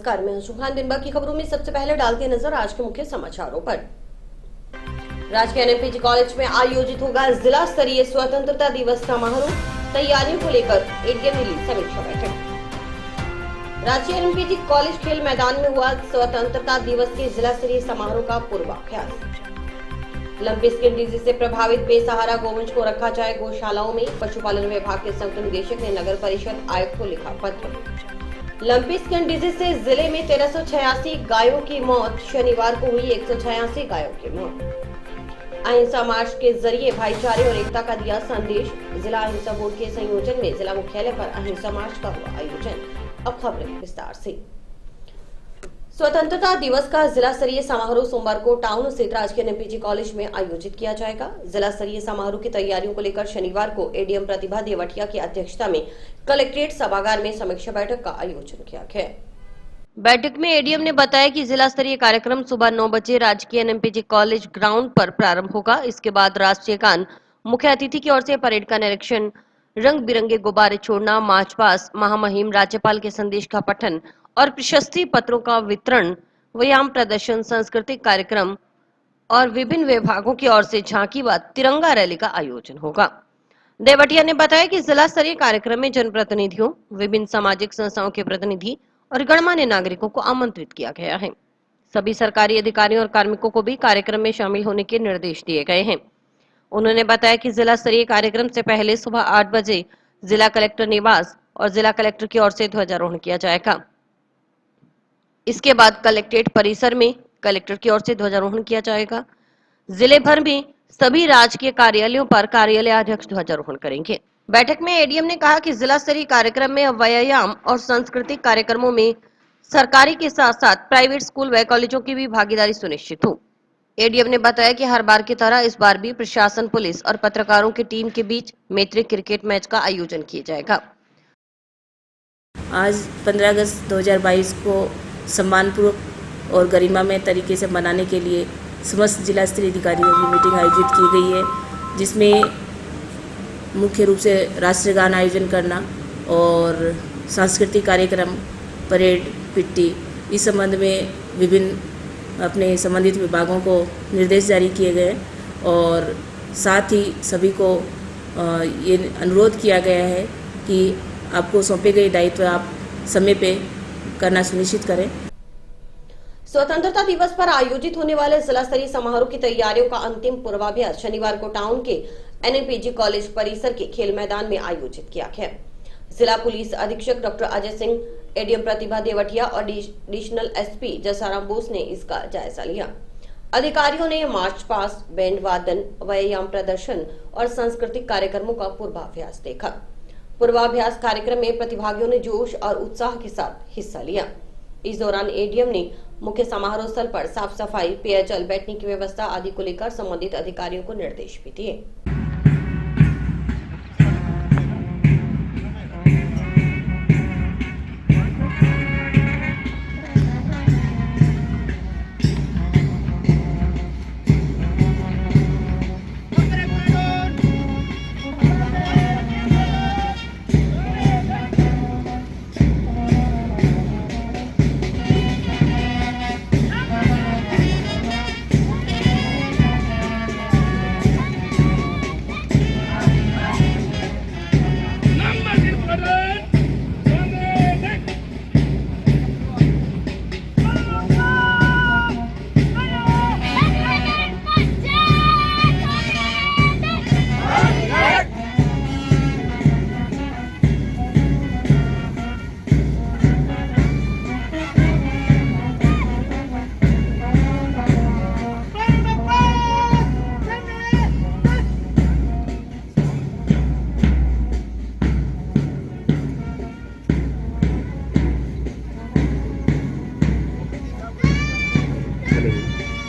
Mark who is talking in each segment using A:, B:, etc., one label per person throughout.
A: नमस्कार, मैं सुखान। दिन भर की खबरों में सबसे पहले डालते हैं नजर आज के मुख्य समाचारों पर। राजकीय एनएमपीजी कॉलेज में आयोजित होगा जिला स्तरीय स्वतंत्रता दिवस समारोह, तैयारियों को लेकर एडीएम ने ली समीक्षा बैठक। राजकीय एनएमपीजी कॉलेज खेल मैदान में हुआ स्वतंत्रता दिवस के जिला स्तरीय समारोह का पूर्वाभ्यास। लंबी स्किन डिजीज से प्रभावित बेसहारा गोवंश को रखा जाए गौशालाओं में, पशुपालन विभाग के संयुक्त निदेशक ने नगर परिषद आयुक्त को लिखा पत्र। लंबी स्किन डिजीज से जिले में 1386 गायों की मौत, शनिवार को हुई 186 गायों की मौत। अहिंसा मार्च के जरिए भाईचारे और एकता का दिया संदेश। जिला अहिंसा बोर्ड के संयोजन में जिला मुख्यालय पर अहिंसा मार्च का हुआ आयोजन। अब खबरें विस्तार से। स्वतंत्रता दिवस का जिला स्तरीय समारोह सोमवार को टाउन स्थित राजकीय एनएमपीजी कॉलेज में आयोजित किया जाएगा। जिला स्तरीय समारोह की तैयारियों को लेकर शनिवार को एडीएम प्रतिभा देवटिया की अध्यक्षता में कलेक्ट्रेट सभागार में समीक्षा बैठक का आयोजन किया गया। बैठक में एडीएम ने बताया कि जिला स्तरीय कार्यक्रम सुबह 9 बजे राजकीय एनएमपीजी कॉलेज ग्राउंड पर प्रारंभ होगा। इसके बाद राष्ट्रीय गान, मुख्य अतिथि की ओर से परेड का निरीक्षण, रंग बिरंगे गुब्बारे छोड़ना, मार्च पास्ट, महामहिम, राज्यपाल के संदेश का पठन और प्रशस्ति पत्रों का वितरण, व्यायाम प्रदर्शन, सांस्कृतिक कार्यक्रम और विभिन्न विभागों की ओर से झांकी व तिरंगा रैली का आयोजन होगा। देवटिया ने बताया कि जिला स्तरीय कार्यक्रम में जनप्रतिनिधियों, विभिन्न सामाजिक संस्थाओं के प्रतिनिधि और गणमान्य नागरिकों को आमंत्रित किया गया है। सभी सरकारी अधिकारियों और कार्मिकों को भी कार्यक्रम में शामिल होने के निर्देश दिए गए हैं। उन्होंने बताया कि जिला स्तरीय कार्यक्रम से पहले सुबह 8 बजे जिला कलेक्टर निवास और जिला कलेक्टर की ओर से ध्वजारोहण किया जाएगा। इसके बाद कलेक्ट्रेट परिसर में कलेक्टर की ओर से ध्वजारोहण किया जाएगा। जिले भर में सभी राजकीय कार्यालयों पर कार्यालयाध्यक्ष ध्वजारोहण करेंगे। बैठक में एडीएम ने कहा कि जिला स्तरीय कार्यक्रम में व्यायाम और सांस्कृतिक कार्यक्रमों में सरकारी के साथ साथ प्राइवेट स्कूल व कॉलेजों की भी भागीदारी सुनिश्चित हो। एडीएम ने बताया कि हर बार की तरह इस बार भी प्रशासन, पुलिस और पत्रकारों की टीम के बीच मैत्री क्रिकेट मैच का आयोजन किया जाएगा।
B: आज 15 अगस्त 2022 को सम्मानपूर्वक और गरिमामय तरीके से मनाने के लिए समस्त जिला स्तरीय अधिकारियों की मीटिंग आयोजित की गई है, जिसमें मुख्य रूप से राष्ट्रीय गान आयोजन करना और सांस्कृतिक कार्यक्रम, परेड, पिट्टी, इस संबंध में विभिन्न अपने संबंधित विभागों को निर्देश जारी किए गए और साथ ही सभी को ये अनुरोध किया गया है कि आपको सौंपे गए दायित्व आप समय पे करना सुनिश्चित करें।
A: स्वतंत्रता दिवस पर आयोजित होने वाले जिला स्तरीय समारोह की तैयारियों का अंतिम पूर्वाभ्यास शनिवार को टाउन के एनएमपीजी कॉलेज परिसर के खेल मैदान में आयोजित किया गया। जिला पुलिस अधीक्षक डॉक्टर अजय सिंह, एडीएम प्रतिभा देवटिया और एडिशनल एसपी जसाराम बोस ने इसका जायजा लिया। अधिकारियों ने मार्च पास्ट, बैंड वादन, व्यायाम प्रदर्शन और सांस्कृतिक कार्यक्रमों का पूर्वाभ्यास देखा। पूर्वाभ्यास कार्यक्रम में प्रतिभागियों ने जोश और उत्साह के साथ हिस्सा लिया। इस दौरान एडीएम ने मुख्य समारोह स्थल पर साफ सफाई, पेयजल, बैठने की व्यवस्था आदि को लेकर संबंधित अधिकारियों को निर्देश भी दिए।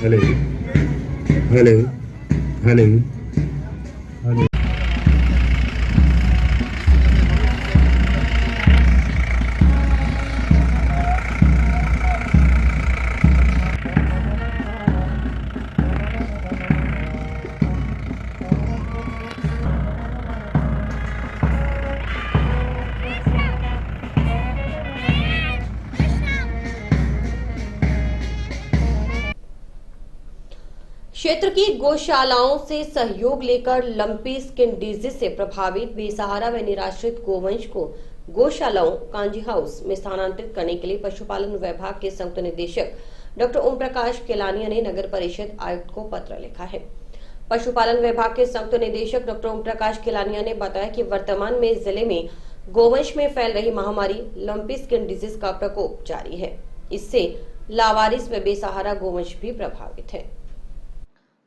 C: Hello hello hello hello.
A: क्षेत्र की गौशालाओं से सहयोग लेकर लंपी स्किन डिजीज से प्रभावित बेसहारा व निराश्रित गोवंश को गौशालाओं कांजी हाउस में स्थानांतरित करने के लिए पशुपालन विभाग के संयुक्त निदेशक डॉक्टर ओम प्रकाश केलानिया ने नगर परिषद आयुक्त को पत्र लिखा है। पशुपालन विभाग के संयुक्त निदेशक डॉक्टर ओम प्रकाश केलानिया ने बताया कि वर्तमान में जिले में गोवंश में फैल रही महामारी लंपी स्किन डिजीज का प्रकोप जारी है। इससे लावारिस व बेसहारा गोवंश भी प्रभावित है।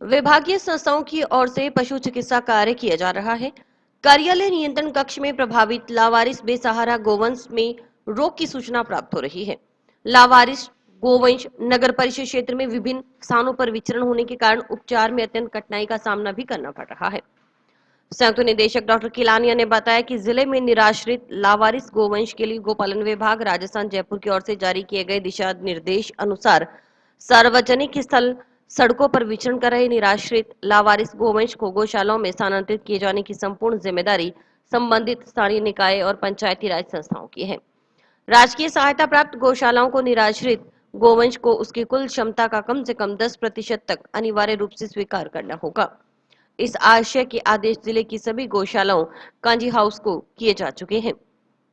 A: विभागीय संस्थाओं की ओर से पशु चिकित्सा कार्य किया जा रहा है। कार्यालय नियंत्रण कक्ष में प्रभावित लावारिस बेसहारा गोवंश में रोग की सूचना प्राप्त हो रही है। लावारिस गोवंश नगर परिषद क्षेत्र में विभिन्न स्थानों पर विचरण होने के कारण उपचार में अत्यंत कठिनाई का सामना भी करना पड़ रहा है। संयुक्त निदेशक डॉक्टर किलानिया ने बताया कि जिले में निराश्रित लावारिस गोवंश के लिए गोपालन विभाग राजस्थान जयपुर की ओर से जारी किए गए दिशा निर्देश अनुसार सार्वजनिक स्थल सड़कों पर विचरण कर रहे निराश्रित लावारिस गोवंश को गौशालाओं में स्थानांतरित किए जाने की संपूर्ण जिम्मेदारी संबंधित स्थानीय निकाय और पंचायती राज संस्थाओं की है। राजकीय सहायता प्राप्त गौशालाओं को निराश्रित गोवंश को उसकी कुल क्षमता का कम से कम 10% तक अनिवार्य रूप से स्वीकार करना होगा। इस आशय के आदेश जिले की सभी गौशालाओं कांजी हाउस को किए जा चुके हैं।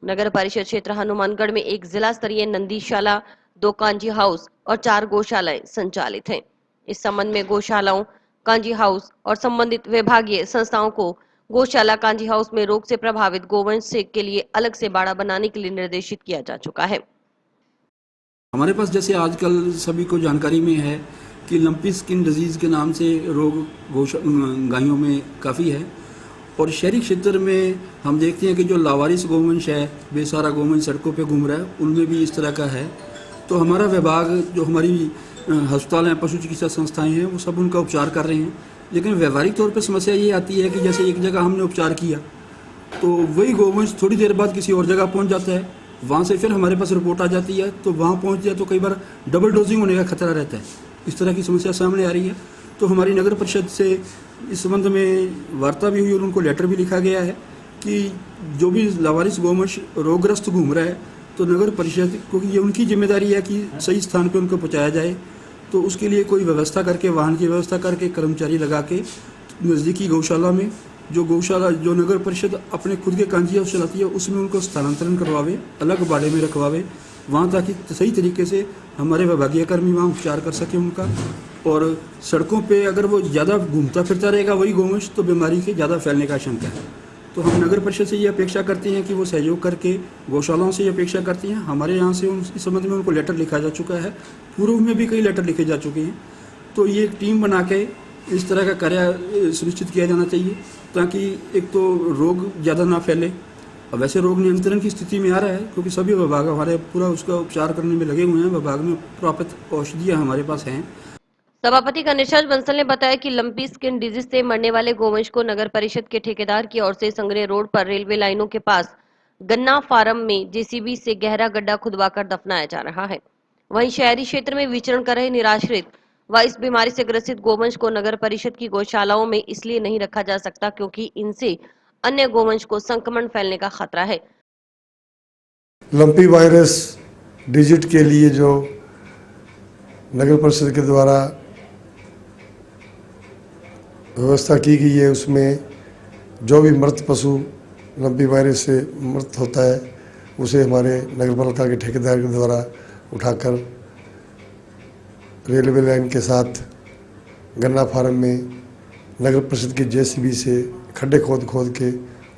A: नगर परिषद क्षेत्र हनुमानगढ़ में एक जिला स्तरीय नंदीशाला, 2 कांजी हाउस और 4 गौशालाएं संचालित हैं। इस संबंध में गौशालाओं कांजी हाउस और संबंधित विभागीय संस्थाओं को गौशाला कांजी हाउस में रोग से प्रभावित गोवंश के लिए अलग से बाड़ा बनाने के लिए निर्देशित किया जा चुका है।
D: हमारे पास जैसे आजकल सभी को जानकारी में है कि लंपी स्किन डिजीज़ के नाम से रोग गायों में काफ़ी है और शहरी क्षेत्र में हम देखते हैं कि जो लावारिस गोवंश है, बेसहारा गोवंश सड़कों पे घूम रहा है, उनमें भी इस तरह का है। तो हमारा विभाग, जो हमारी अस्पताल हैं, पशु चिकित्सा संस्थाएं हैं, वो सब उनका उपचार कर रहे हैं। लेकिन व्यवहारिक तौर पे समस्या ये आती है कि जैसे एक जगह हमने उपचार किया तो वही गोवंश थोड़ी देर बाद किसी और जगह पहुँच जाता है, वहाँ से फिर हमारे पास रिपोर्ट आ जाती है, तो वहाँ पहुँच जाए तो कई बार डबल डोजिंग होने का खतरा रहता है। इस तरह की समस्या सामने आ रही है। तो हमारी नगर परिषद से इस संबंध में वार्ता भी हुई और उनको लेटर भी लिखा गया है कि जो भी लावारिस गोवंश रोगग्रस्त घूम रहा है तो नगर परिषद, क्योंकि ये उनकी जिम्मेदारी है कि सही स्थान पर उनको पहुँचाया जाए, तो उसके लिए कोई व्यवस्था करके, वाहन की व्यवस्था करके, कर्मचारी लगा के नज़दीकी गौशाला में, जो नगर परिषद अपने खुद के कांजी हाउस चलाती है, उसमें उनको स्थानांतरण करवावे, अलग बाड़े में रखवावे वहाँ, ताकि सही तरीके से हमारे विभागीय कर्मी वहाँ उपचार कर सकें उनका। और सड़कों पे अगर वो ज़्यादा घूमता फिरता रहेगा वही गोवंश, तो बीमारी के ज़्यादा फैलने का आशंका है। तो हम नगर परिषद से ये अपेक्षा करते हैं कि वो सहयोग करके, गौशालाओं से ये अपेक्षा करती हैं। हमारे यहाँ से इस संबंध में उनको लेटर लिखा जा चुका है, पूर्व में भी कई लेटर लिखे जा चुके हैं। तो ये एक टीम बना के इस तरह का कार्य सुनिश्चित किया जाना चाहिए ताकि एक तो रोग ज़्यादा ना फैले। अब वैसे रोग नियंत्रण की स्थिति में आ रहा है क्योंकि सभी विभाग हमारे पूरा उसका उपचार करने में लगे हुए हैं। विभाग में प्राप्त औषधियाँ हमारे पास हैं।
A: सभापति घनश्याम बंसल ने बताया कि लंपी स्किन डिजीज से मरने वाले गोवंश को नगर परिषद के ठेकेदार की ओर से संग्रह रोड पर रेलवे लाइनों के पास गन्ना फार्म में जेसीबी से गहरा गड्ढा खुदवाकर दफनाया जा रहा है। वहीं शहरी क्षेत्र में विचरण कर रहे निराश्रित व इस बीमारी से ग्रसित गोवंश को नगर परिषद की गौशालाओं में इसलिए नहीं रखा जा सकता क्योंकि इनसे अन्य गोवंश को संक्रमण फैलने का खतरा है।
E: लंपी वायरस डिजीज के लिए जो नगर परिषद के द्वारा व्यवस्था की गई है, उसमें जो भी मृत पशु लंपी वायरस से मृत होता है उसे हमारे नगरपालिका के ठेकेदार के द्वारा उठाकर रेलवे लाइन के साथ गन्ना फार्म में नगर परिषद की जेसीबी से खड्डे खोद के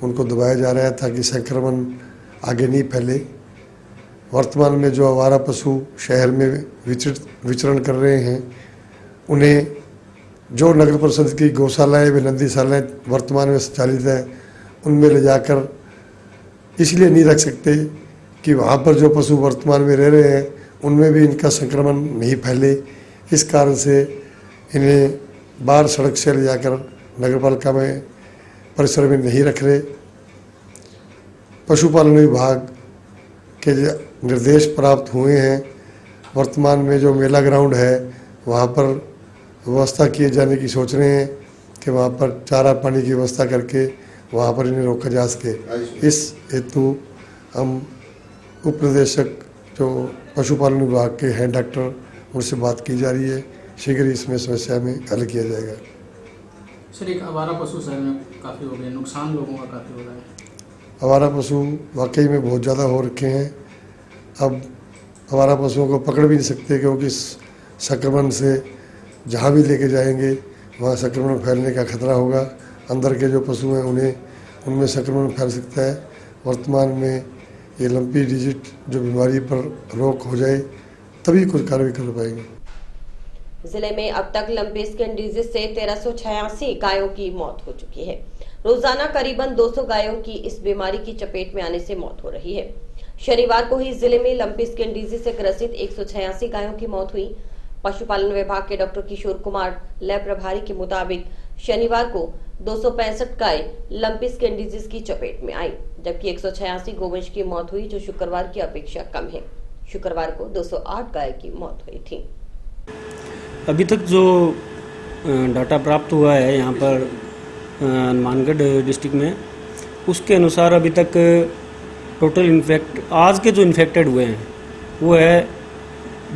E: उनको दबाया जा रहा है ताकि संक्रमण आगे नहीं फैले। वर्तमान में जो आवारा पशु शहर में विचरण कर रहे हैं, उन्हें जो नगर परिषद की गौशालाएँ व नंदीशालाएँ वर्तमान में संचालित है, उनमें ले जाकर इसलिए नहीं रख सकते कि वहाँ पर जो पशु वर्तमान में रह रहे हैं उनमें भी इनका संक्रमण नहीं फैले। इस कारण से इन्हें बाहर सड़क से ले जाकर नगरपालिका में परिसर में नहीं रख रहे। पशुपालन विभाग के निर्देश प्राप्त हुए हैं। वर्तमान में जो मेला ग्राउंड है वहाँ पर व्यवस्था किए जाने की सोच रहे हैं कि वहाँ पर चारा पानी की व्यवस्था करके वहाँ पर इन्हें रोका जा सके। इस हेतु हम उप निदेशक जो पशुपालन विभाग के हैं डॉक्टर, उनसे बात की जा रही है शीघ्र इसमें समस्या में हल किया जाएगा।
F: सर, एक आवारा पशु शहर में काफ़ी हो गए, नुकसान लोगों का काफ़ी हो रहा है।
E: आवारा पशु वाकई में बहुत ज़्यादा हो रखे हैं। अब आवारा पशुओं को पकड़ भी नहीं सकते, क्योंकि संक्रमण से जहाँ भी लेके जाएंगे वहाँ संक्रमण फैलने का खतरा होगा। अंदर के जो पशु हैं उनमें संक्रमण फैल सकता है। वर्तमान में ये लंपी डिजिट जो बीमारी पर रोक हो जाए तभी कुछ कार्रवाई कर पाएंगे।
A: जिले में अब तक लंपी स्किन डिजीज से 1386 गायों की मौत हो चुकी है। रोजाना करीबन 200 गायों की इस बीमारी की चपेट में आने से मौत हो रही है। शनिवार को ही जिले में लंपी स्किन डिजीज से ग्रसित 186 गायों की मौत हुई। पशुपालन विभाग के डॉक्टर किशोर कुमार लैब प्रभारी के मुताबिक शनिवार को 265 गाय लंपी स्किन डिजीज की चपेट में आई, जबकि 186 गोवंश की मौत हुई, जो शुक्रवार की अपेक्षा कम है। शुक्रवार को 208 गाय की मौत हुई थी।
G: अभी तक जो डाटा प्राप्त हुआ है यहाँ पर हनुमानगढ़ डिस्ट्रिक्ट में, उसके अनुसार अभी तक टोटल आज के जो इन्फेक्टेड हुए हैं वो है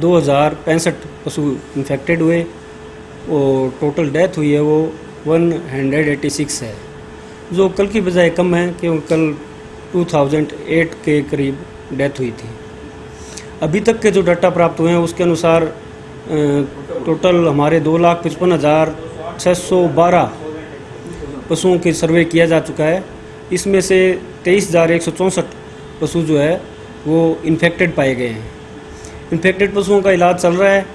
G: 2065 पशु इन्फेक्टेड हुए और टोटल डेथ हुई है वो 186 है, जो कल की बजाय कम है, क्योंकि कल 2008 के करीब डेथ हुई थी। अभी तक के जो डाटा प्राप्त हुए हैं उसके अनुसार टोटल हमारे 2,55,612 पशुओं की सर्वे किया जा चुका है। इसमें से 23,164 पशु जो है वो इन्फेक्टेड पाए गए हैं। इन्फेक्टेड पशुओं का इलाज चल रहा है,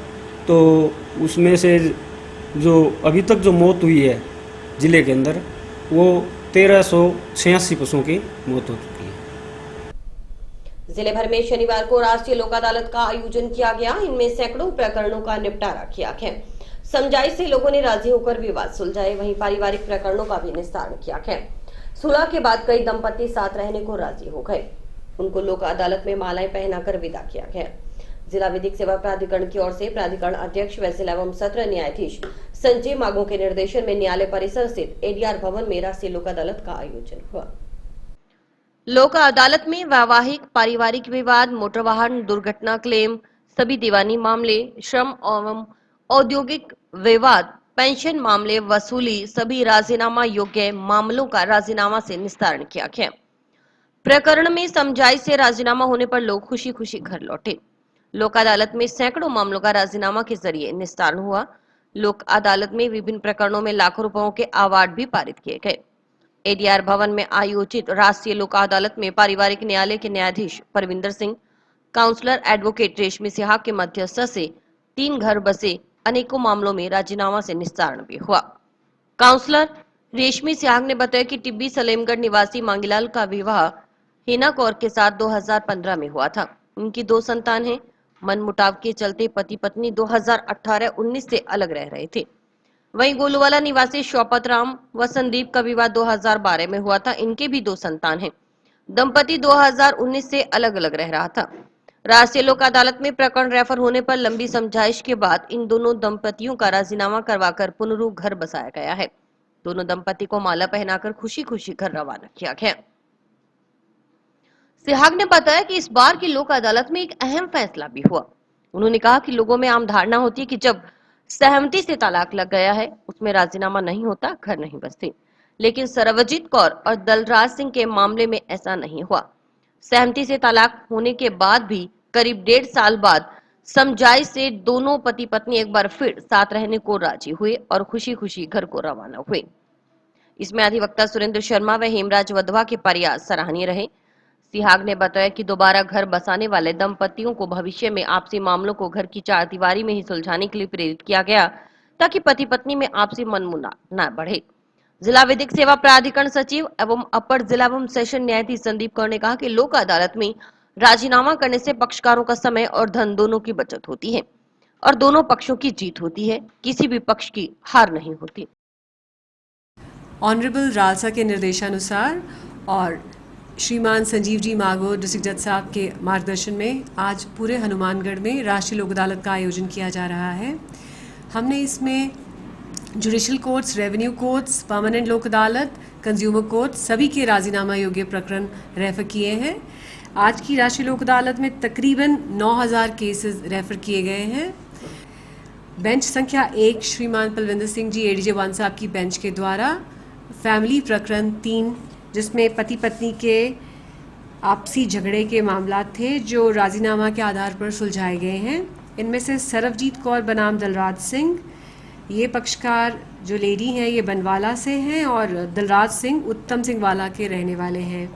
G: तो उसमें से जो अभी तक जो मौत हुई है ज़िले के अंदर वो 1386 पशुओं की मौत हो चुकी है।
A: जिले भर में शनिवार को राष्ट्रीय लोक अदालत का आयोजन किया गया। इनमें सैकड़ों प्रकरणों का निपटारा किया गया। समझाई से लोगों ने राजी होकर विवाद सुलझाए, वहीं पारिवारिक प्रकरणों का भी निस्तारण किया गया। सुलह के बाद कई दंपति साथ रहने को राजी हो गए। उनको लोक अदालत में मालाएं पहनाकर विदा किया गया। जिला विधिक सेवा प्राधिकरण की ओर से प्राधिकरण अध्यक्ष व जिला एवं सत्र न्यायाधीश संजय मागो के निर्देशन में न्यायालय परिसर स्थित एडीआर भवन में राष्ट्रीय लोक अदालत का आयोजन हुआ। लोक अदालत में वैवाहिक, पारिवारिक विवाद, मोटर वाहन दुर्घटना क्लेम, सभी दीवानी मामले, श्रम एवं औद्योगिक विवाद, पेंशन मामले, वसूली, सभी राजीनामा योग्य मामलों का राजीनामा से निस्तारण किया गया। प्रकरण में समझाई से राजीनामा होने पर लोग खुशी खुशी घर लौटे। लोक अदालत में सैकड़ों मामलों का राजीनामा के जरिए निस्तारण हुआ। लोक अदालत में विभिन्न प्रकरणों में लाखों रुपयों के अवार्ड भी पारित किए गए। एडीआर भवन में आयोजित राष्ट्रीय लोक अदालत में पारिवारिक न्यायालय के न्यायाधीश परविंदर सिंह, काउंसलर एडवोकेट रेशमी सिहाग के मध्यस्थता से 3 घर बसे अनेकों मामलों में राजीनामा से निस्तारण भी हुआ। काउंसलर रेशमी सिहाग ने बताया कि टिब्बी सलेमगढ़ निवासी मांगीलाल का विवाह हिना कौर के साथ 2015 में हुआ था। उनकी 2 संतान हैं। मनमुटाव के चलते पति पत्नी 2018-19 से अलग रह रहे थे। वहीं गोलूवाला निवासी शौपत राम व संदीप का विवाह 2012 में हुआ था। इनके भी 2 संतान हैं। दंपति 2019 से अलग अलग रह रहा था। राष्ट्रीय लोक अदालत में प्रकरण रेफर होने पर लंबी समझाइश के बाद इन दोनों दंपतियों का राजीनामा करवाकर पुनरू घर बसाया गया है। दोनों दंपति को माला पहनाकर खुशी खुशी घर रवाना किया गया। सिहाग ने बताया कि इस बार की लोक अदालत में एक अहम फैसला भी हुआ। उन्होंने कहा कि लोगों में आम धारणा होती है कि जब सहमति से तलाक लग गया है उसमें राजीनामा नहीं होता, घर नहीं बसते, लेकिन सरवजीत कौर और दलराज सिंह के मामले में ऐसा नहीं हुआ। सहमति से तलाक होने के बाद भी करीब 1.5 साल बाद समझाई से दोनों पति पत्नी एक बार फिर साथ रहने को राजी हुए और खुशी खुशी घर को रवाना हुए। इसमें अधिवक्ता सुरेंद्र शर्मा व हेमराज वधवा के प्रयास सराहनीय रहे। सिहाग ने बताया कि दोबारा घर बसाने वाले दंपतियों को भविष्य में आपसी मामलों को घर की 4 दीवारी में ही सुलझाने के लिए प्रेरित किया गया, ताकि पति पत्नी में आपसी मनमुटाव न बढ़े। जिला विधिक सेवा प्राधिकरण सचिव एवं अपर जिला एवं सेशन न्यायाधीश संदीप कौर ने कहा कि लोक अदालत में राजीनामा करने से पक्षकारों का समय और धन दोनों की बचत होती है और दोनों पक्षों की जीत होती है, किसी भी पक्ष की हार नहीं होती।
H: ऑनरेबल रालसा के निर्देशानुसार और श्रीमान संजीव जी मागो डिस्ट्रिक्ट जज साहब के मार्गदर्शन में आज पूरे हनुमानगढ़ में राष्ट्रीय लोक अदालत का आयोजन किया जा रहा है। हमने इसमें judicial courts, revenue courts, permanent लोक अदालत, कंज्यूमर कोर्ट सभी के राजीनामा योग्य प्रकरण रेफर किए हैं। आज की राष्ट्रीय लोक अदालत में तकरीबन 9000 केसेस रेफर किए गए हैं। बेंच संख्या 1 श्रीमान पलविंदर सिंह जी ADJ1 साहब की बेंच के द्वारा फैमिली प्रकरण 3, जिसमें पति पत्नी के आपसी झगड़े के मामला थे जो राजीनामा के आधार पर सुलझाए गए हैं। इनमें से सरबजीत कौर बनाम दलराज सिंह, ये पक्षकार जो लेडी हैं ये बनवाला से हैं और दलराज सिंह उत्तम सिंह वाला के रहने वाले हैं।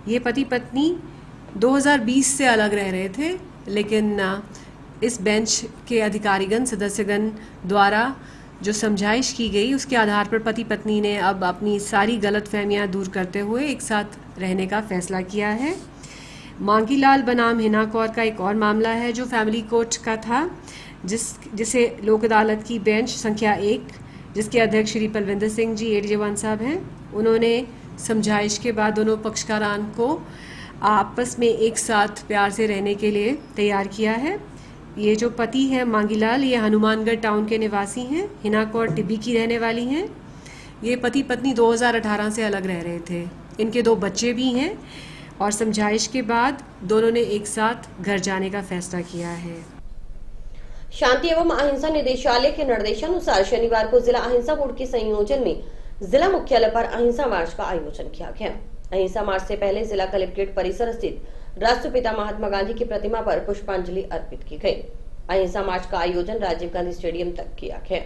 H: ये पति पत्नी 2020 से अलग रह रहे थे, लेकिन इस बेंच के अधिकारीगण सदस्यगण द्वारा जो समझाइश की गई उसके आधार पर पति पत्नी ने अब अपनी सारी गलतफहमियां दूर करते हुए एक साथ रहने का फैसला किया है। मांगीलाल बनाम हिना कौर का एक और मामला है जो फैमिली कोर्ट का था, जिसे लोक अदालत की बेंच संख्या 1, जिसके अध्यक्ष श्री पलविंदर सिंह जी ADJ1 साहब हैं, उन्होंने समझाइश के बाद दोनों पक्षकारान को आपस में एक साथ प्यार से रहने के लिए तैयार किया है। ये जो पति हैं मांगीलाल, ये हनुमानगढ़ टाउन के निवासी हैं। हिना कौर टिब्बी की रहने वाली हैं। ये पति पत्नी 2018 से अलग रह रहे थे। इनके 2 बच्चे भी हैं और समझाइश के बाद दोनों ने एक साथ घर जाने का फैसला किया है।
A: शांति एवं अहिंसा निदेशालय के निर्देशानुसार शनिवार को जिला अहिंसा बोर्ड के संयोजन में जिला मुख्यालय पर अहिंसा मार्च का आयोजन किया गया। अहिंसा मार्च से पहले जिला कलेक्ट्रेट परिसर स्थित राष्ट्रपिता महात्मा गांधी की प्रतिमा पर पुष्पांजलि अर्पित की गई। अहिंसा मार्च का आयोजन राजीव गांधी स्टेडियम तक किया गया।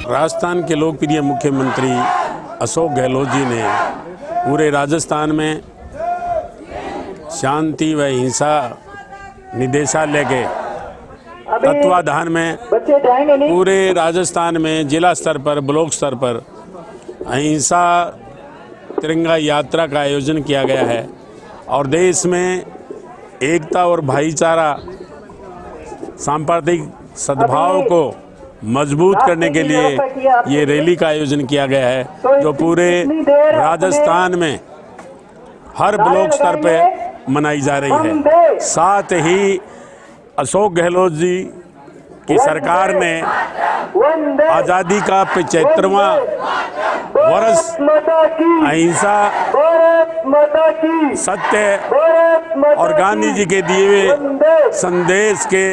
I: राजस्थान के लोकप्रिय मुख्यमंत्री अशोक गहलोत जी ने पूरे राजस्थान में शांति व हिंसा निदेशालय के तत्वाधान में पूरे राजस्थान में जिला स्तर पर, ब्लॉक स्तर पर अहिंसा तिरंगा यात्रा का आयोजन किया गया है और देश में एकता और भाईचारा सांप्रदायिक सद्भाव को मजबूत करने के लिए ये रैली का आयोजन किया गया है जो पूरे राजस्थान में हर ब्लॉक स्तर पे मनाई जा रही है। साथ ही अशोक गहलोत जी की सरकार ने आज़ादी का 75वां वर्ष अहिंसा, सत्य और गांधी जी के दिए हुए संदेश के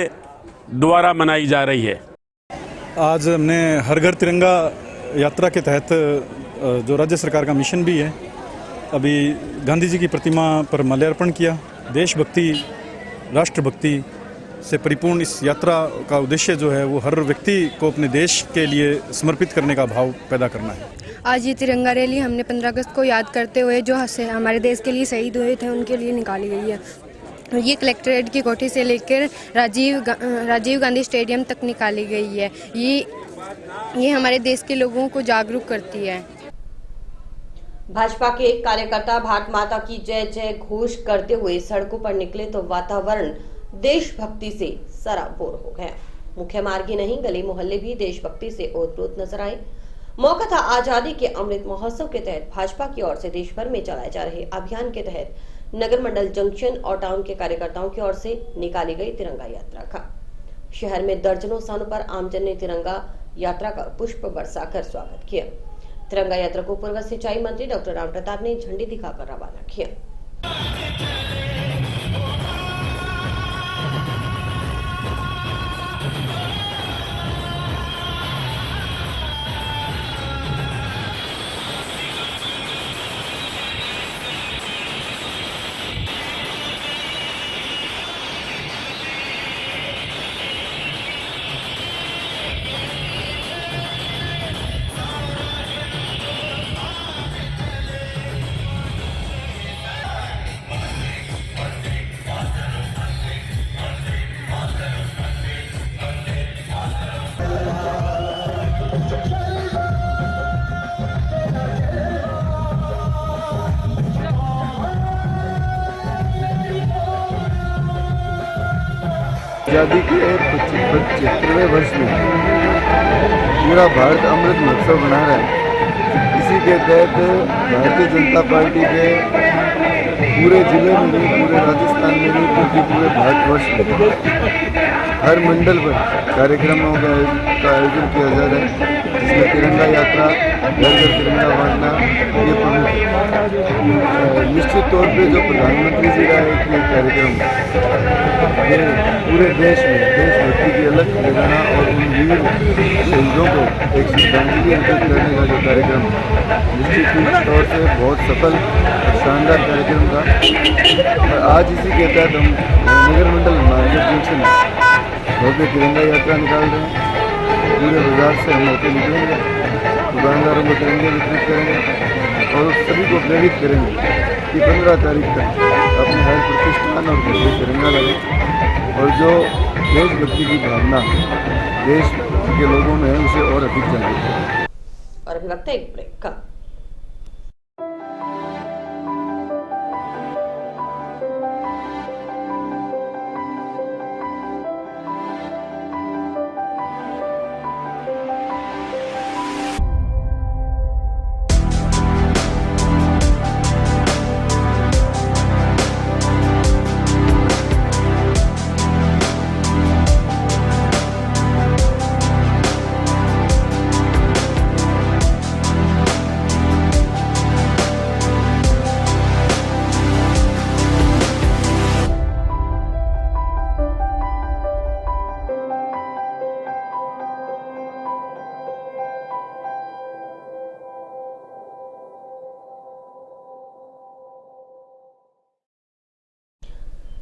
I: द्वारा मनाई जा रही है।
J: आज हमने हर घर तिरंगा यात्रा के तहत जो राज्य सरकार का मिशन भी है, अभी गांधी जी की प्रतिमा पर माल्यार्पण किया। देशभक्ति, राष्ट्रभक्ति से परिपूर्ण इस यात्रा का उद्देश्य जो है वो हर व्यक्ति को अपने देश के लिए समर्पित करने का भाव पैदा करना है।
K: आज ये तिरंगा रैली हमने 15 अगस्त को याद करते हुए जो हमारे देश के लिए शहीद हुए थे उनके लिए निकाली गई है। ये कलेक्ट्रेट की कोठी से लेकर राजीव गांधी स्टेडियम तक निकाली गई है। ये हमारे देश के लोगों को जागरूक करती है।
A: भाजपा के एक कार्यकर्ता भारत माता की जय जय घोष करते हुए सड़कों पर निकले तो वातावरण देशभक्ति से सराबोर हो गया। मुख्य मार्ग ही नहीं, गली मोहल्ले भी देशभक्ति से ओतप्रोत नजर आए। मौका था आजादी के अमृत महोत्सव के तहत भाजपा की ओर से देश भर में चलाए जा रहे अभियान के तहत नगर मंडल जंक्शन और टाउन के कार्यकर्ताओं की ओर से निकाली गई तिरंगा यात्रा का। शहर में दर्जनों स्थानों पर आमजन ने तिरंगा यात्रा का पुष्प बरसाकर स्वागत किया। तिरंगा यात्रा को पूर्व सिंचाई मंत्री डॉक्टर राम प्रताप ने झंडी दिखाकर रवाना किया।
L: आज़ादी के 75वें वर्ष में पूरा भारत अमृत महोत्सव मना रहा है। इसी के तहत भारतीय जनता पार्टी के पूरे जिले में नहीं, पूरे राजस्थान में नहीं, बल्कि पूरे भारतवर्ष में हर मंडल पर कार्यक्रमों का आयोजन किया जा रहा है, जिसमें तिरंगा यात्रा, घर घर तिरंगा बांटना ये प्रमुख है। निश्चित तौर पे जो प्रधानमंत्री जी का एक ये कार्यक्रम ये पूरे देश में देशभक्ति की अलग जगाना और उन वीर शहीदों को एक श्रद्धांजलि अर्पित करने का जो कार्यक्रम निश्चित तौर से बहुत सफल और शानदार कार्यक्रम था। और आज इसी के तहत हम नगर मंडल हनुमानगढ़ जंक्शन भव्य तिरंगा यात्रा निकाल रहे हैं। पूरे बाजार से हम होते निकलेंगे, दुकानदारों को तिरंगे वितरित करेंगे और सभी को प्रेरित करेंगे कि 15 तारीख तक अपने हर प्रतिष्ठान और घर में तिरंगा लगाएं और जो देशभक्ति की भावना देश के लोगों में है उसे और अधिक जागृत।
A: और अभी वक्त है एक ब्रेक का।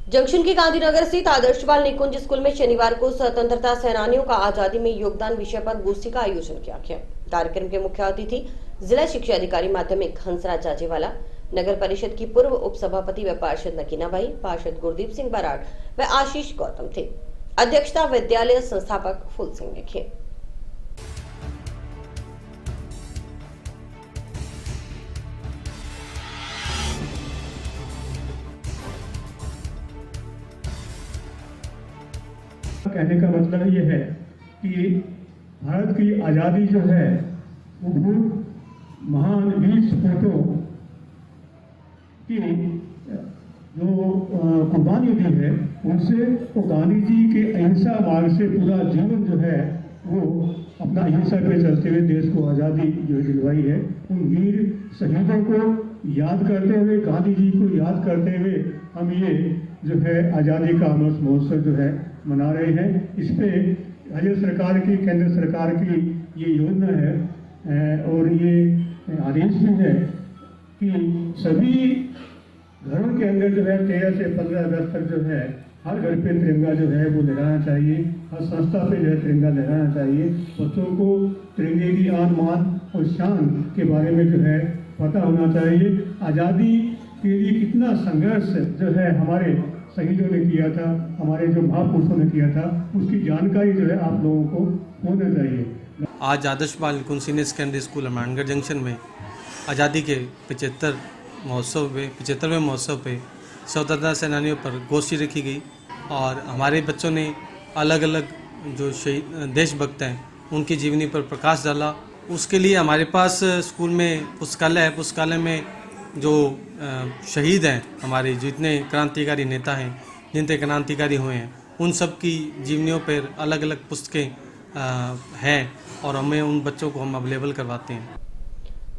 A: जंक्शन के गांधीनगर स्थित आदर्श बाल निकुंज स्कूल में शनिवार को स्वतंत्रता सेनानियों का आजादी में योगदान विषय पर गोष्ठी का आयोजन किया गया। कार्यक्रम के मुख्य अतिथि जिला शिक्षा अधिकारी माध्यमिक हंसराज जाजेवाला, नगर परिषद की पूर्व उप सभापति व पार्षद नकीनाबाई, पार्षद गुरदीप सिंह बराड़ व आशीष गौतम थे। अध्यक्षता विद्यालय संस्थापक फूल सिंह ने की।
M: कहने का मतलब ये है कि भारत की आज़ादी जो है वो बहुत महान वीर सपूतों की जो कुर्बानी दी है उनसे वो गांधी जी के अहिंसा मार्ग से पूरा जीवन जो है वो अपना अहिंसा पे चलते हुए देश को आज़ादी जो दिलवाई है। उन वीर शहीदों को याद करते हुए, गांधी जी को याद करते हुए हम ये जो है आज़ादी का अमृत महोत्सव जो है मना रहे हैं। इस पे राज्य सरकार की, केंद्र सरकार की ये योजना है और ये आदेश भी है कि सभी घरों के अंदर जो है 13 से 15 अगस्त तक जो है हर घर पे तिरंगा जो है वो लहराना चाहिए, हर संस्था पे जो है तिरंगा लहराना चाहिए। बच्चों को तिरंगे की आन मान और शान के बारे में जो है पता होना चाहिए। आज़ादी के लिए कितना संघर्ष जो है हमारे शहीदों ने किया था, हमारे जो महापुरुषों ने किया था, उसकी जानकारी जो है आप लोगों को होना चाहिए।
N: आज Adarsh Bal Nikunj senior secondary school Hanumangarh junction में आज़ादी के 75वें महोत्सव पे स्वतंत्रता सेनानियों पर गोष्ठी रखी गई और हमारे बच्चों ने अलग अलग जो शहीद देशभक्त हैं उनकी जीवनी पर प्रकाश डाला। उसके लिए हमारे पास स्कूल में पुस्तकालय है। पुस्तकालय में जो शहीद हैं, हमारे जितने क्रांतिकारी नेता हैं, जितने क्रांतिकारी हुए हैं, उन सब की जीवनियों पर अलग अलग पुस्तकें हैं और हमें उन बच्चों को हम अवेलेबल करवाते हैं।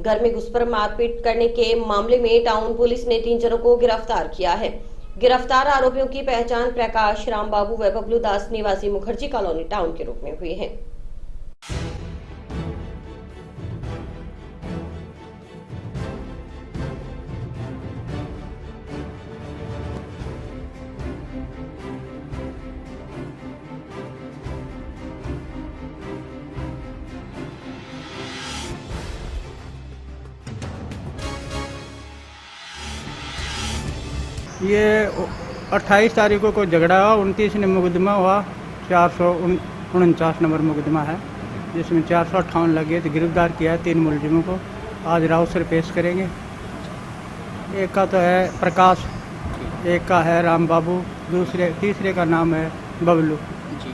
A: घर में घुसकर मारपीट करने के मामले में टाउन पुलिस ने 3 जनों को गिरफ्तार किया है। गिरफ्तार आरोपियों की पहचान प्रकाश, राम बाबू व बबलू दास निवासी मुखर्जी कॉलोनी टाउन के रूप में हुई है।
O: ये 28 तारीखों को झगड़ा हुआ, 29 में मुकदमा हुआ, 449 नंबर मुकदमा है जिसमें 458 लगे थे। गिरफ्तार किया है 3 मुलजिमों को। आज राउत सर पेश करेंगे। एक का तो है प्रकाश, एक का है राम बाबू, तीसरे का नाम है बबलू
F: जी।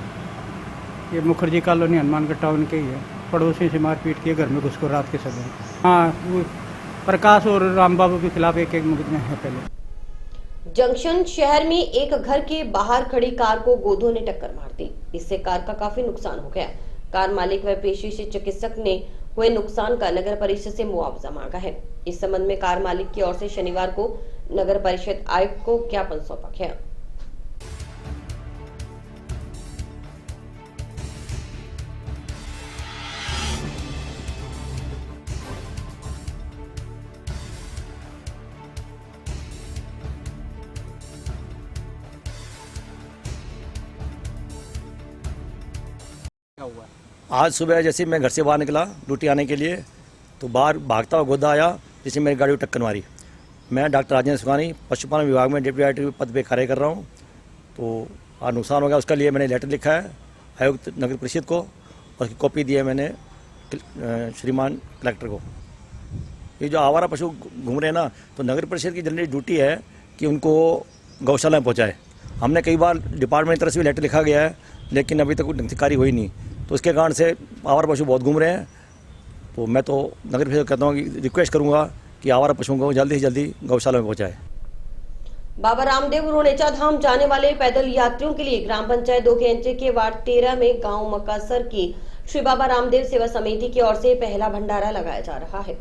O: ये मुखर्जी कॉलोनी हनुमानगढ़ टाउन के ही है। पड़ोसी से मारपीट किए, घर में घुसकर रात के समय। हाँ, वो प्रकाश और राम बाबू के खिलाफ एक मुकदमे हैं पहले।
A: जंक्शन शहर में एक घर के बाहर खड़ी कार को गोधों ने टक्कर मार दी। इससे कार का काफी नुकसान हो गया। कार मालिक व पेशे से चिकित्सक ने हुए नुकसान का नगर परिषद से मुआवजा मांगा है। इस संबंध में कार मालिक की ओर से शनिवार को नगर परिषद आयुक्त को ज्ञापन सौंपा गया।
P: आज सुबह जैसे मैं घर से बाहर निकला ड्यूटी आने के लिए, तो बाहर भागता हुआ गोदा आया जिससे मेरी गाड़ी को टक्कर मारी। मैं डॉक्टर राजेंद्र सुखानी पशुपालन विभाग में डिप्टी डायरेक्टर पद पे कार्य कर रहा हूँ। तो आज नुकसान हो गया, उसके लिए मैंने लेटर लिखा है आयुक्त नगर परिषद को और उसकी कॉपी दी है मैंने श्रीमान कलेक्टर को। ये जो आवारा पशु घूम रहे हैं ना, तो नगर परिषद की जनरली ड्यूटी है कि उनको गौशाला में पहुँचाए। हमने कई बार डिपार्टमेंट की तरफ से भी लेटर लिखा गया है, लेकिन अभी तक कोई कार्य हुई नहीं। तो इसके कारण से आवारा पशु बहुत घूम रहे हैं। तो मैं तो नगर परिषद कहता हूँ कि रिक्वेस्ट करूँगा कि आवारा पशुओं को जल्दी से जल्दी गौशाला में पहुँचाए।
A: बाबा रामदेव रुणेचा धाम जाने वाले पैदल यात्रियों के लिए ग्राम पंचायत 2 के वार्ड 13 में गांव मक्कासर की श्री बाबा रामदेव सेवा समिति की ओर से पहला भंडारा लगाया जा रहा है।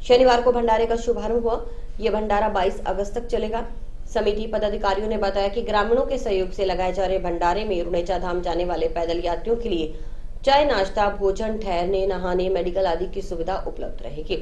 A: शनिवार को भंडारे का शुभारंभ हुआ। ये भंडारा 22 अगस्त तक चलेगा। समिति पदाधिकारियों ने बताया कि ग्रामीणों के सहयोग से लगाए जा रहे भंडारे में रुणेचा धाम जाने वाले पैदल यात्रियों के लिए चाय, नाश्ता, भोजन, ठहरने, नहाने, मेडिकल आदि की सुविधा उपलब्ध रहेगी।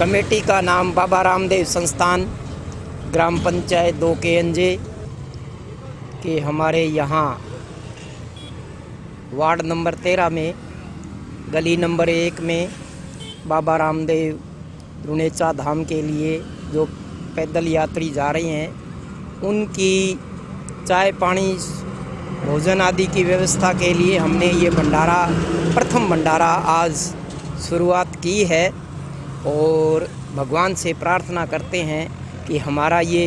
Q: कमेटी का नाम बाबा रामदेव संस्थान, ग्राम पंचायत 2 के हमारे यहाँ वार्ड नंबर 13 में गली नंबर 1 में बाबा रामदेव रुणेचा धाम के लिए जो पैदल यात्री जा रहे हैं, उनकी चाय, पानी, भोजन आदि की व्यवस्था के लिए हमने ये भंडारा, प्रथम भंडारा आज शुरुआत की है। और भगवान से प्रार्थना करते हैं कि हमारा ये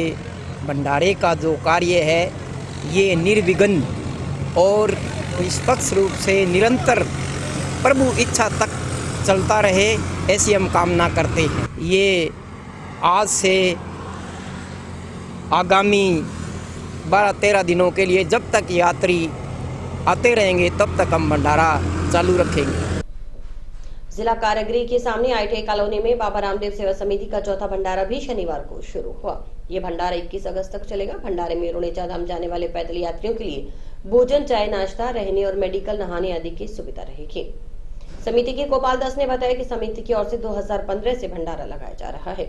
Q: भंडारे का जो कार्य है ये निर्विघ्न और निष्पक्ष रूप से निरंतर प्रभु इच्छा तक चलता रहे, ऐसी हम कामना करते हैं। ये आज से आगामी 12-13 दिनों के लिए जब तक यात्री आते रहेंगे तब तक हम भंडारा चालू रखेंगे।
A: जिला कारागृह के सामने ITI कॉलोनी में बाबा रामदेव सेवा समिति का चौथा भंडारा भी शनिवार को शुरू हुआ। ये भंडारा 21 अगस्त तक चलेगा। भंडारे में रुणेचा धाम जाने वाले पैदल यात्रियों के लिए भोजन, चाय, नाश्ता, रहने और मेडिकल, नहाने आदि की सुविधा रहेगी। समिति के गोपाल दास ने बताया कि समिति की ओर से 2015 से भंडारा लगाया जा रहा है।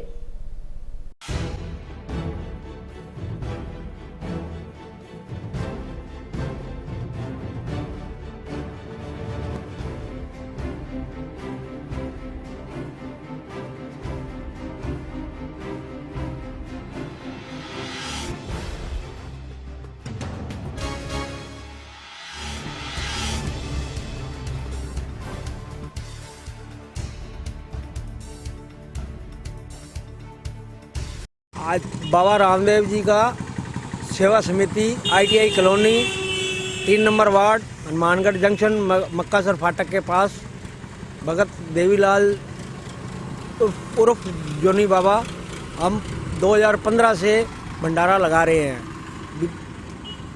R: आज बाबा रामदेव जी का सेवा समिति ITI colony 3 number ward Hanumangarh junction Makkasar फाटक के पास भगत देवीलाल उर्फ जोनी बाबा, हम 2015 से भंडारा लगा रहे हैं।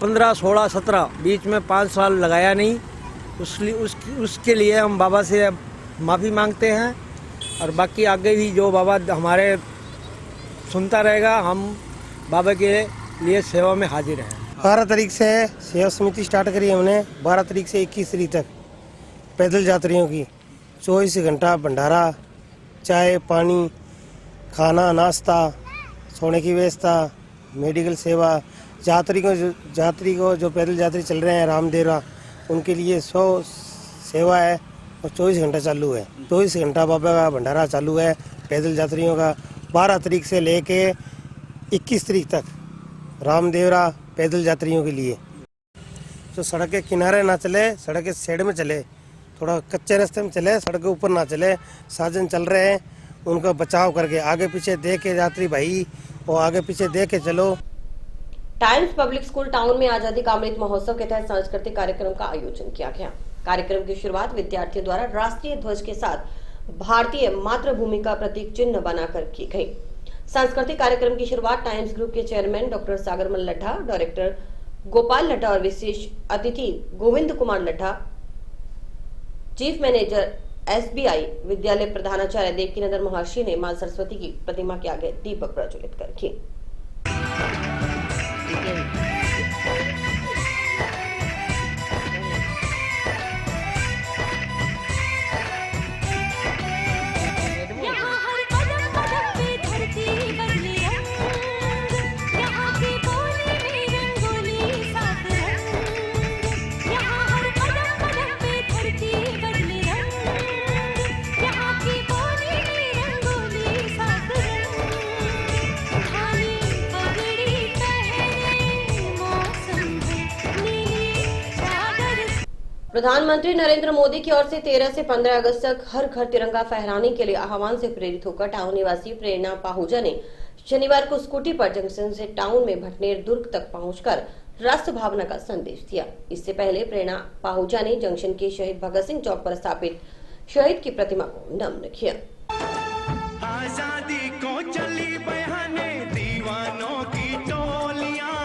R: 15, 16, 17 बीच में 5 साल लगाया नहीं। उसके लिए हम बाबा से माफ़ी मांगते हैं और बाकी आगे भी जो बाबा हमारे सुनता रहेगा, हम बाबा के लिए सेवा में हाजिर हैं।
S: 12 तारीख से सेवा समिति स्टार्ट करी हमने। 12 तारीख से 21 तारीख तक पैदल यात्रियों की 24 घंटा भंडारा, चाय, पानी, खाना, नाश्ता, सोने की व्यवस्था, मेडिकल सेवा। यात्री को जो पैदल यात्री चल रहे हैं उनके लिए 100 सेवा है और 24 घंटा चालू है। 24 घंटा बाबा का भंडारा चालू है पैदल यात्रियों का। 12 तारीख से लेके 21 तारीख तक रामदेवरा पैदल यात्रियों के लिए। जो सड़क के किनारे ना चले, सड़क के साइड में चले, थोड़ा कच्चे रास्ते में चले, सड़क के ऊपर ना चले। साधन चल रहे हैं उनका बचाव करके आगे पीछे देख के यात्री भाई और आगे पीछे देख के चलो।
A: टाइम्स पब्लिक स्कूल टाउन में आजादी का अमृत महोत्सव के तहत सांस्कृतिक कार्यक्रम का आयोजन किया गया। कार्यक्रम की शुरुआत विद्यार्थियों द्वारा राष्ट्रीय ध्वज के साथ भारतीय मातृभूमि का प्रतीक चिन्ह बनाकर की गई। सांस्कृतिक कार्यक्रम की शुरुआत टाइम्स ग्रुप के chairman doctor Sagarmal Laddha, director Gopal Laddha और विशेष अतिथि Govind Kumar Laddha, chief manager SBI विद्यालय प्रधानाचार्य देवकीनंदन महर्षि ने मां सरस्वती की प्रतिमा के आगे दीपक प्रज्वलित कर की। प्रधानमंत्री नरेंद्र मोदी की ओर से 13 से 15 अगस्त तक हर घर तिरंगा फहराने के लिए आह्वान से प्रेरित होकर टाउन निवासी प्रेरणा पाहूजा ने शनिवार को स्कूटी पर जंक्शन से टाउन में भटनेर दुर्ग तक पहुंचकर राष्ट्र भावना का संदेश दिया। इससे पहले प्रेरणा पाहूजा ने जंक्शन के शहीद भगत सिंह चौक पर स्थापित शहीद की प्रतिमा को नमन किया।
T: आजादी को चली बहाने दीवानों की टोलियां,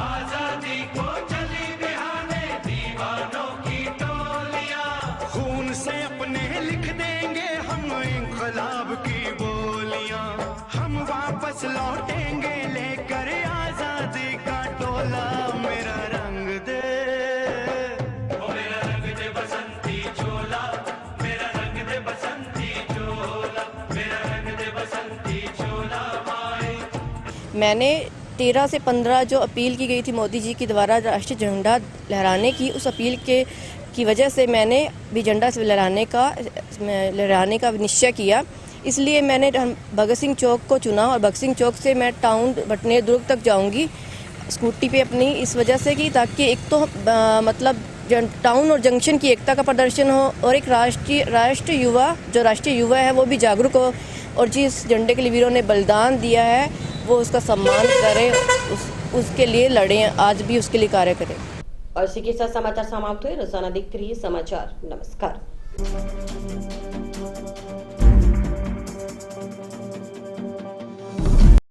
T: आजादी को चली बहाने दीवानों की टोलियां, खून से अपने लिख देंगे हम इंकलाब की बोलियां, हम वापस लौटेंगे लेकर आजादी का टोला। मेरा रंग दे, मेरा रंग दे बसंती चोला, मेरा रंग दे बसंती चोला, मेरा रंग दे बसंती चोला माए।
U: मैंने 13 से 15 जो अपील की गई थी मोदी जी के द्वारा राष्ट्रीय झंडा लहराने की, उस अपील की वजह से मैंने भी झंडा लहराने का निश्चय किया। इसलिए मैंने भगत सिंह चौक को चुना और भगत सिंह चौक से मैं टाउन भटनेर दुर्ग तक जाऊंगी स्कूटी पे अपनी, इस वजह से कि ताकि एक तो मतलब टाउन और जंक्शन की एकता का प्रदर्शन हो और एक राष्ट्रीय युवा है वो भी जागरूक हो और जिस झंडे के लिए वीरों ने बलिदान दिया है वो उसका सम्मान करें, उसके लिए लड़ें, आज भी उसके लिए कार्य करें।
A: और इसी के साथ समाचार समाप्त हुए। रोजाना देखते रहिए समाचार। नमस्कार।